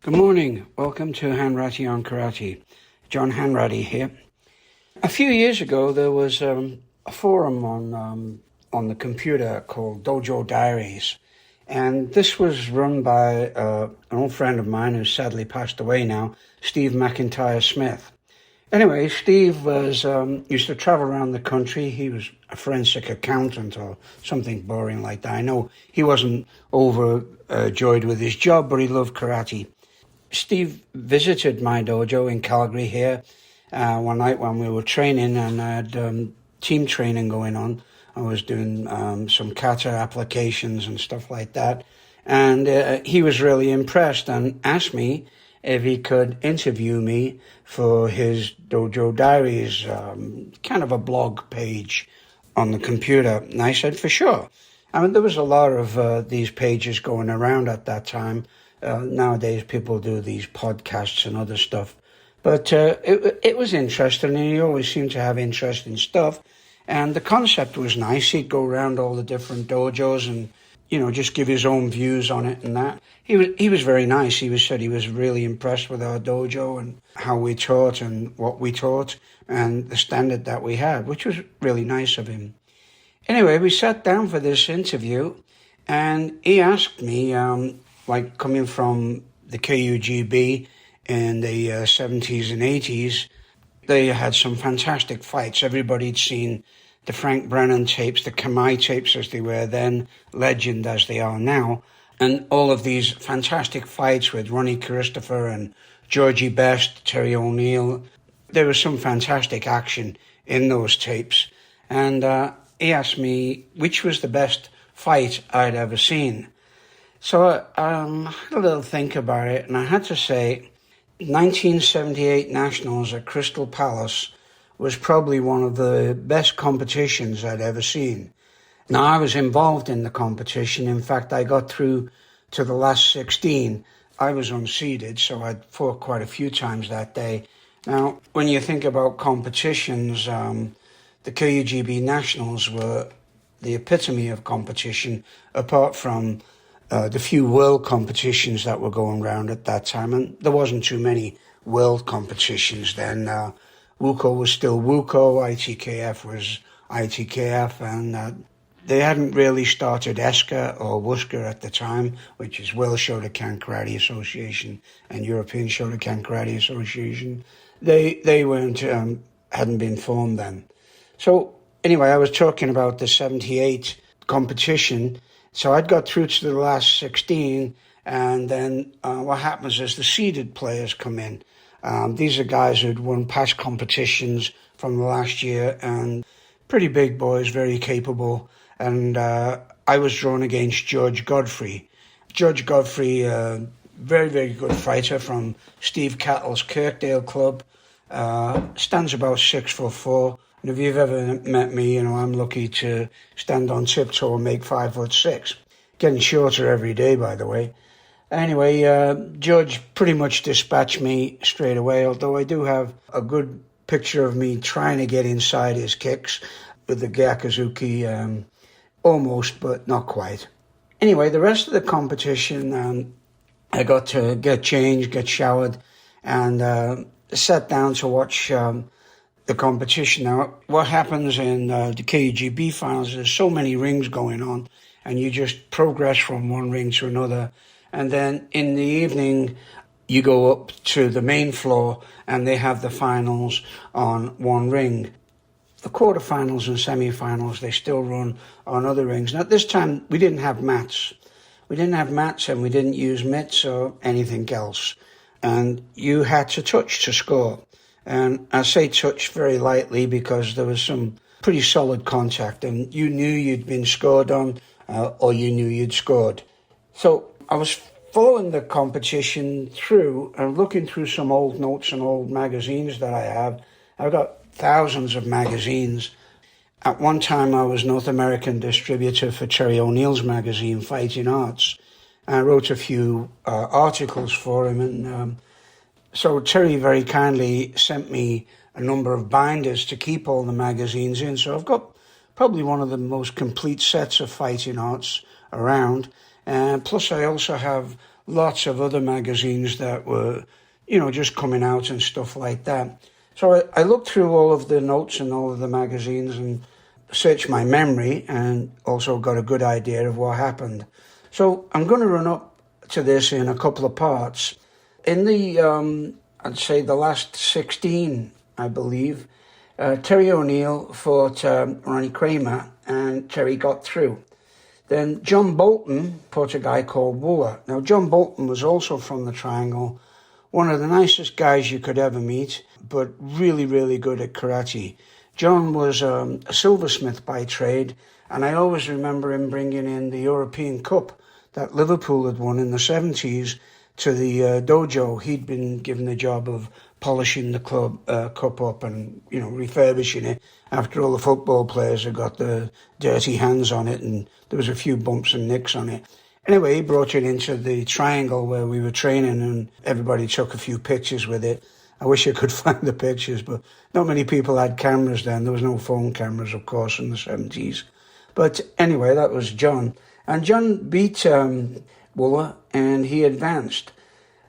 Good morning. Welcome to Hanratty on Karate. John Hanratty here. A few years ago, there was a forum on the computer called Dojo Diaries, and this was run by an old friend of mine who's sadly passed away now, Steve McIntyre Smith. Anyway, Steve was used to travel around the country. He was a forensic accountant or something boring like that. I know he wasn't overjoyed with his job, but he loved karate. Steve visited my dojo in Calgary here one night when we were training, and I had team training going on. I was doing some kata applications and stuff like that. And he was really impressed and asked me if he could interview me for his Dojo Diaries, kind of a blog page on the computer. And I said, for sure. I mean, there was a lot of these pages going around at that time. Nowadays, people do these podcasts and other stuff. But it was interesting, and he always seemed to have interesting stuff. And the concept was nice. He'd go around all the different dojos and, just give his own views on it and that. He was very nice. He said he was really impressed with our dojo and how we taught and what we taught and the standard that we had, which was really nice of him. Anyway, we sat down for this interview, and he asked me, coming from the KUGB in the 70s and 80s, they had some fantastic fights. Everybody'd seen the Frank Brennan tapes, the Kamai tapes as they were then, legend as they are now, and all of these fantastic fights with Ronnie Christopher and Georgie Best, Terry O'Neill. There was some fantastic action in those tapes. And he asked me which was the best fight I'd ever seen. So I had a little think about it, and I had to say 1978 Nationals at Crystal Palace was probably one of the best competitions I'd ever seen. Now, I was involved in the competition. In fact, I got through to the last 16. I was unseeded, so I'd fought quite a few times that day. Now, when you think about competitions, the KUGB Nationals were the epitome of competition, apart from the few world competitions that were going around at that time. And there wasn't too many world competitions then. WUKO was still WUKO, ITKF was ITKF, and they hadn't really started ESKA or WUSKA at the time, which is World Shotokan Karate Association and European Shotokan Karate Association. They weren't, hadn't been formed then. So anyway, I was talking about the 78 competition. So I'd got through to the last 16, and then what happens is the seeded players come in. These are guys who'd won past competitions from the last year, and pretty big boys, very capable. And I was drawn against George Godfrey. George Godfrey, very, very good fighter from Steve Cattle's Kirkdale Club, stands about 6'4". And if you've ever met me, I'm lucky to stand on tiptoe and make 5'6". Getting shorter every day, by the way. Anyway, George pretty much dispatched me straight away, although I do have a good picture of me trying to get inside his kicks with the Gyakuzuki, almost, but not quite. Anyway, the rest of the competition, I got to get changed, get showered, and sat down to watch the competition. Now, what happens in the KUGB finals, there's so many rings going on, and you just progress from one ring to another. And then in the evening, you go up to the main floor, and they have the finals on one ring. The quarterfinals and semifinals, they still run on other rings. Now, at this time, we didn't have mats. We didn't have mats, and we didn't use mitts or anything else. And you had to touch to score. And I say touch very lightly because there was some pretty solid contact, and you knew you'd been scored on, or you knew you'd scored. So I was following the competition through and looking through some old notes and old magazines that I have. I've got thousands of magazines. At one time, I was North American distributor for Terry O'Neill's magazine, Fighting Arts. I wrote a few articles for him, and so Terry very kindly sent me a number of binders to keep all the magazines in. So I've got probably one of the most complete sets of fighting arts around. And plus I also have lots of other magazines that were, just coming out and stuff like that. So I looked through all of the notes and all of the magazines and searched my memory and also got a good idea of what happened. So I'm going to run up to this in a couple of parts. In the, I'd say the last 16, I believe, Terry O'Neill fought Ronnie Kramer and Terry got through. Then John Bolton fought a guy called Wooler. Now, John Bolton was also from the Triangle, one of the nicest guys you could ever meet, but really, really good at karate. John was a silversmith by trade, and I always remember him bringing in the European Cup that Liverpool had won in the 70s to the dojo. He'd been given the job of polishing the cup up and, refurbishing it after all the football players had got the dirty hands on it, and there was a few bumps and nicks on it. Anyway, he brought it into the Triangle where we were training, and everybody took a few pictures with it. I wish I could find the pictures, but not many people had cameras then. There was no phone cameras, of course, in the 70s. But anyway, that was John. And John beat Wooler, and he advanced.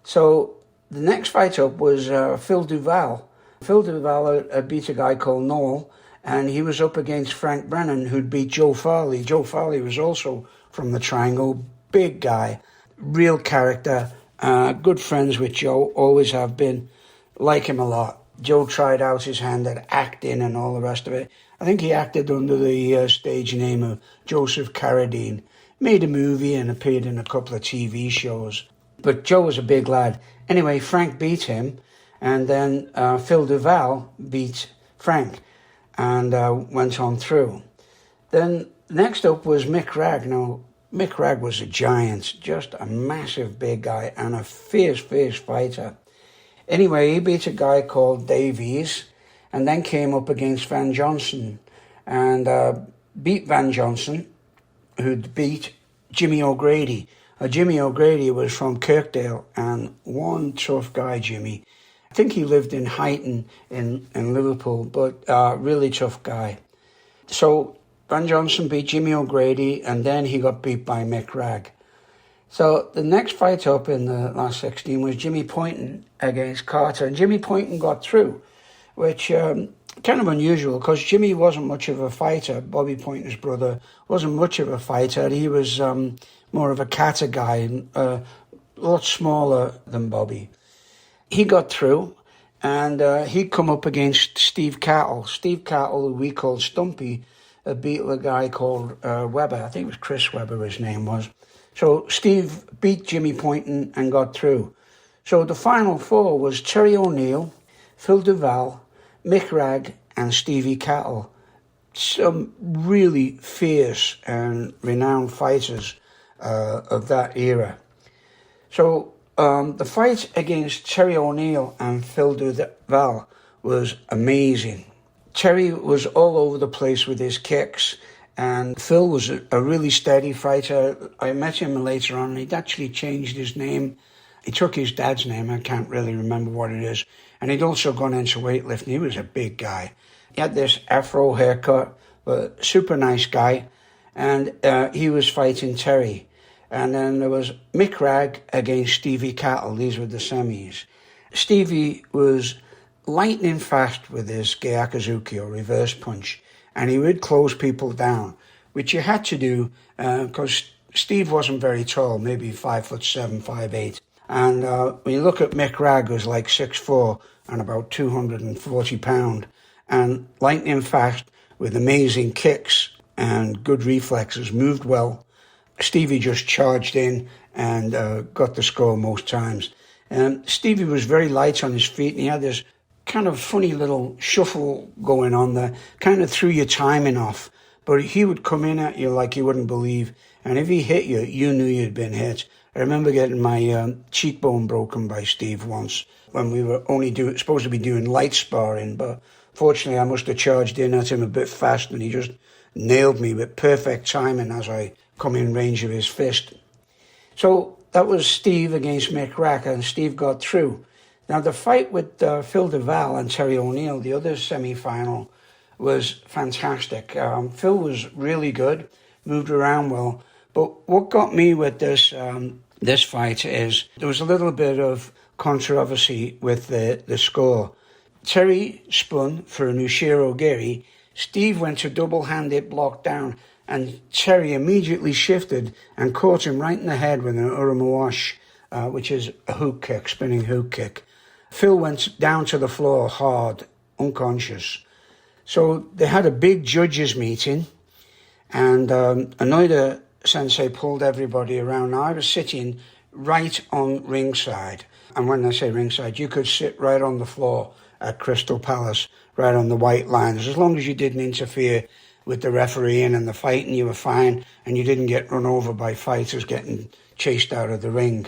So the next fight up was Phil Duval. Phil Duval beat a guy called Noel, and he was up against Frank Brennan, who'd beat Joe Farley. Joe Farley was also from the Triangle, big guy, real character, good friends with Joe, always have been, like him a lot. Joe tried out his hand at acting and all the rest of it. I think he acted under the stage name of Joseph Carradine, made a movie and appeared in a couple of TV shows. But Joe was a big lad. Anyway, Frank beat him, and then Phil Duval beat Frank and went on through. Then next up was Mick Ragg. Now, Mick Ragg was a giant, just a massive big guy and a fierce, fierce fighter. Anyway, he beat a guy called Davies and then came up against Van Johnson and beat Van Johnson, who'd beat Jimmy O'Grady. Jimmy O'Grady was from Kirkdale, and one tough guy, Jimmy. I think he lived in Huyton in Liverpool, but really tough guy. So Van Johnson beat Jimmy O'Grady, and then he got beat by Mick Ragg. So the next fight up in the last 16 was Jimmy Poynton against Carter, and Jimmy Poynton got through, which kind of unusual because Jimmy wasn't much of a fighter. Bobby Poynton's brother wasn't much of a fighter. He was more of a kata guy, a lot smaller than Bobby. He got through, and he'd come up against Steve Cattle. Steve Cattle, who we called Stumpy, beat a guy called Weber. I think it was Chris Weber, his name was. So Steve beat Jimmy Poynton and got through. So the final four was Terry O'Neill, Phil Duval, Mick Ragg, and Stevie Cattle. Some really fierce and renowned fighters of that era. So the fight against Terry O'Neill and Phil Duval was amazing. Terry was all over the place with his kicks, and Phil was a really steady fighter. I met him later on, and he'd actually changed his name. He took his dad's name, I can't really remember what it is, and he'd also gone into weightlifting. He was a big guy. He had this afro haircut, but super nice guy, and he was fighting Terry. And then there was Mick Ragg against Stevie Cattle. These were the semis. Stevie was lightning fast with his Gyakuzuki, or reverse punch, and he would close people down, which you had to do because Steve wasn't very tall, maybe 5'7", 5'8". And when you look at Mick Ragg, who's like 6'4" and about 240 pounds, and lightning fast with amazing kicks and good reflexes, moved well. Stevie just charged in and got the score most times. Stevie was very light on his feet, and he had this kind of funny little shuffle going on there, kind of threw your timing off. But he would come in at you like you wouldn't believe, and if he hit you, you knew you'd been hit. I remember getting my cheekbone broken by Steve once when we were only supposed to be doing light sparring, but fortunately I must have charged in at him a bit fast, and he just nailed me with perfect timing as I come in range of his fist. So that was Steve against Mick Ragg, and Steve got through. Now the fight with Phil Duval and Terry O'Neill, the other semi-final, was fantastic. Phil was really good, moved around well, but what got me with this this fight is there was a little bit of controversy with the score. Terry spun for an Ushiro Giri. Steve went to double-hand it block down, and Terry immediately shifted and caught him right in the head with an Urumawash, which is a hook kick, spinning hook kick. Phil went down to the floor hard, unconscious. So they had a big judges meeting, and Hanratty Sensei pulled everybody around. Now, I was sitting right on ringside, and when I say ringside, you could sit right on the floor at Crystal Palace, right on the white lines. As long as you didn't interfere with the refereeing and the fighting, you were fine, and you didn't get run over by fighters getting chased out of the ring.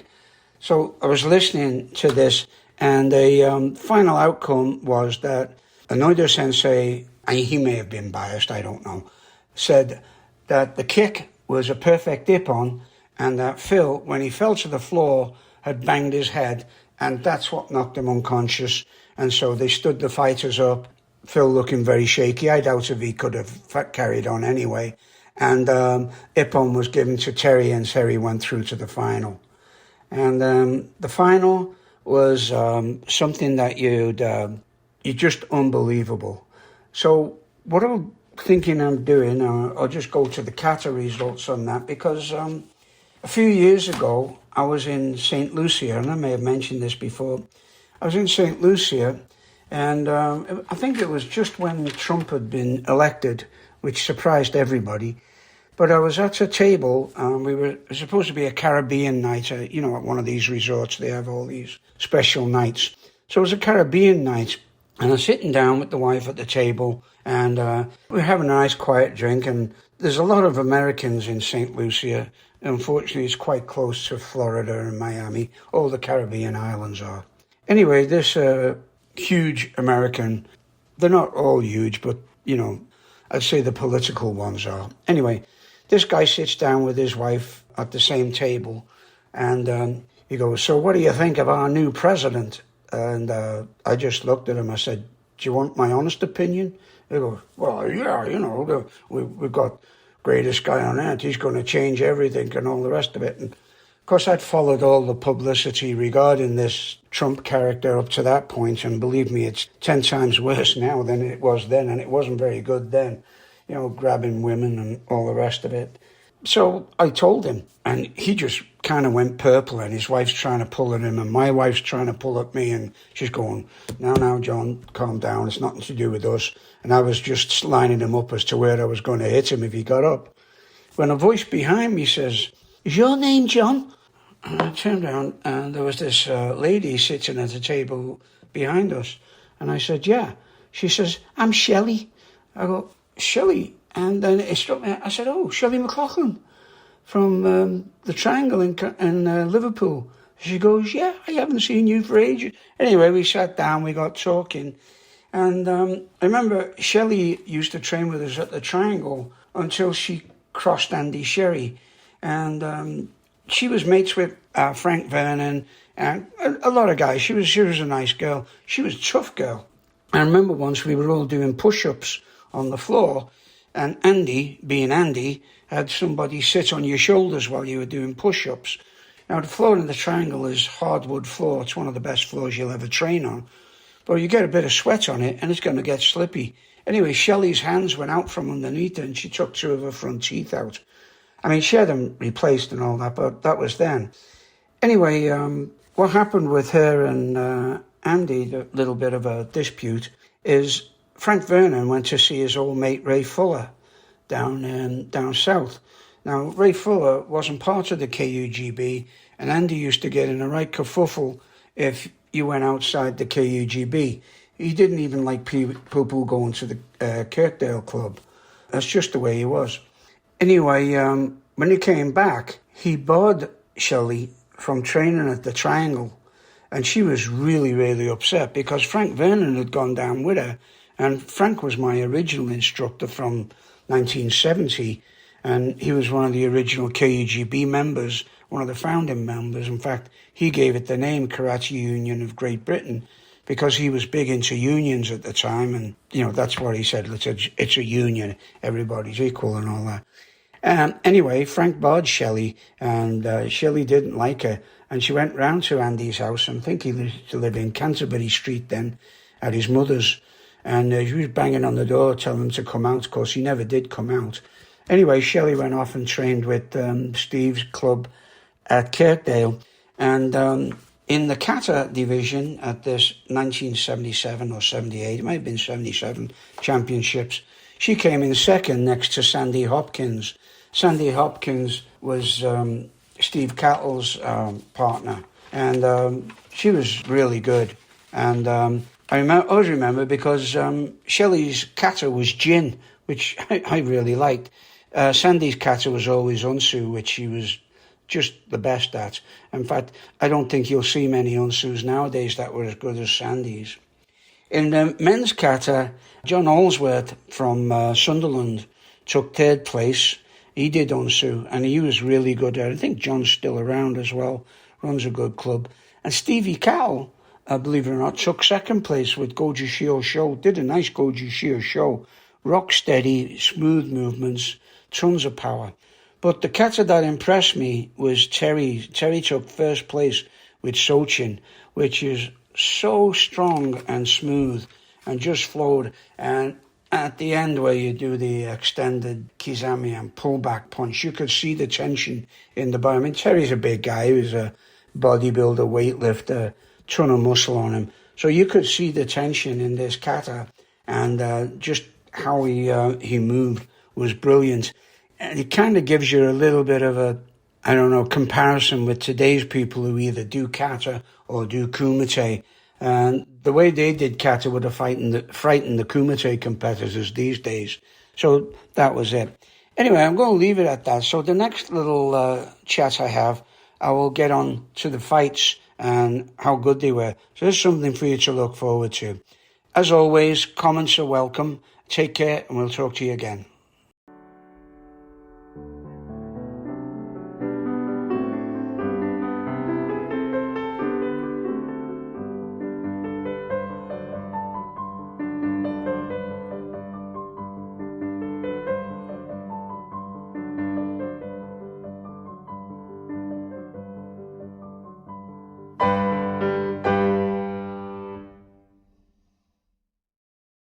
So I was listening to this, and the final outcome was that Hanratty Sensei, and he may have been biased, I don't know, said that the kick was a perfect ippon, and that Phil, when he fell to the floor, had banged his head, and that's what knocked him unconscious. And so they stood the fighters up, Phil looking very shaky. I doubt if he could have carried on anyway. And ippon was given to Terry, and Terry went through to the final. And the final was something that you're just unbelievable. So what I'm thinking I'm doing, I'll just go to the kata results on that, because a few years ago, I was in St. Lucia, and I may have mentioned this before. I was in St. Lucia, and I think it was just when Trump had been elected, which surprised everybody. But I was at a table, it was supposed to be a Caribbean night. At one of these resorts, they have all these special nights. So it was a Caribbean night, and I was sitting down with the wife at the table, and we were having a nice quiet drink, and there's a lot of Americans in St. Lucia. Unfortunately, it's quite close to Florida and Miami. All the Caribbean islands are. Anyway, this huge American, they're not all huge, but, I'd say the political ones are. Anyway, this guy sits down with his wife at the same table, and he goes, "So what do you think of our new president?" And I just looked at him. I said, "Do you want my honest opinion?" He goes, "Well, yeah, we've got greatest guy on earth. He's going to change everything," and all the rest of it. And of course, I'd followed all the publicity regarding this Trump character up to that point, and believe me, it's 10 times worse now than it was then, and it wasn't very good then, grabbing women and all the rest of it. So I told him, and he just kind of went purple, and his wife's trying to pull at him, and my wife's trying to pull at me, and she's going, now, John, calm down, it's nothing to do with us. And I was just lining him up as to where I was going to hit him if he got up. When a voice behind me says, "Is your name John?" And I turned around, and there was this lady sitting at a table behind us. And I said, "Yeah." She says, "I'm Shelley." I go, "Shelley?" And then it struck me. I said, "Oh, Shelley McLaughlin from the Triangle in Liverpool." She goes, "Yeah, I haven't seen you for ages." Anyway, we sat down, we got talking. And I remember Shelley used to train with us at the Triangle until she crossed Andy Sherry. And she was mates with Frank Vernon and a lot of guys. She was a nice girl. She was a tough girl. I remember once we were all doing push-ups on the floor, and Andy, being Andy, had somebody sit on your shoulders while you were doing push-ups. Now, the floor in the Triangle is hardwood floor. It's one of the best floors you'll ever train on. But you get a bit of sweat on it, and it's going to get slippy. Anyway, Shelley's hands went out from underneath her, and she took 2 of her front teeth out. I mean, she had them replaced and all that, but that was then. Anyway, what happened with her and Andy, the little bit of a dispute, is Frank Vernon went to see his old mate Ray Fuller down south. Now, Ray Fuller wasn't part of the KUGB, and Andy used to get in a right kerfuffle if you went outside the KUGB. He didn't even like people going to the Kirkdale Club. That's just the way he was. Anyway, when he came back, he barred Shelley from training at the Triangle. And she was really, really upset because Frank Vernon had gone down with her. And Frank was my original instructor from 1970. And he was one of the original KUGB members, one of the founding members. In fact, he gave it the name Karate Union of Great Britain because he was big into unions at the time. And, that's what he said. It's a union. Everybody's equal and all that. Anyway, Frank barred Shelley, and Shelley didn't like her, and she went round to Andy's house. I think he used to live in Canterbury Street then, at his mother's, and she was banging on the door, telling him to come out. Of course, he never did come out. Anyway, Shelley went off and trained with Steve's club at Kirkdale, and in the kata division at this 1977 or 78, it might have been 77 championships, she came in second next to Sandy Hopkins. Sandy Hopkins was Steve Cattle's partner, and she was really good. And I always remember because Shelley's kata was Jin, which I really liked. Sandy's kata was always Unsu, which she was just the best at. In fact, I don't think you'll see many Unsus nowadays that were as good as Sandy's. In the men's kata, John Allsworth from Sunderland took third place. He did Unsu, and he was really good at it. I think John's still around as well, runs a good club. And Stevie Cowell, believe it or not, took second place with Goju Shio Show, did a nice Goju Shio Show. Rock steady, smooth movements, tons of power. But the kata that impressed me was Terry. Terry took first place with Sochin, which is so strong and smooth and just flowed. And at the end where you do the extended kizami and pullback punch, you could see the tension in the body. I mean, Terry's a big guy. He was a bodybuilder, weightlifter, ton of muscle on him. So you could see the tension in this kata, and just how he moved was brilliant. And it kind of gives you a little bit of a, I don't know, comparison with today's people who either do kata or do kumite. And the way they did kata would have frightened the kumite competitors these days. So that was it. Anyway, I'm going to leave it at that. So the next little chat I will get on to the fights and how good they were. So there's something for you to look forward to. As always, comments are welcome. Take care, and we'll talk to you again.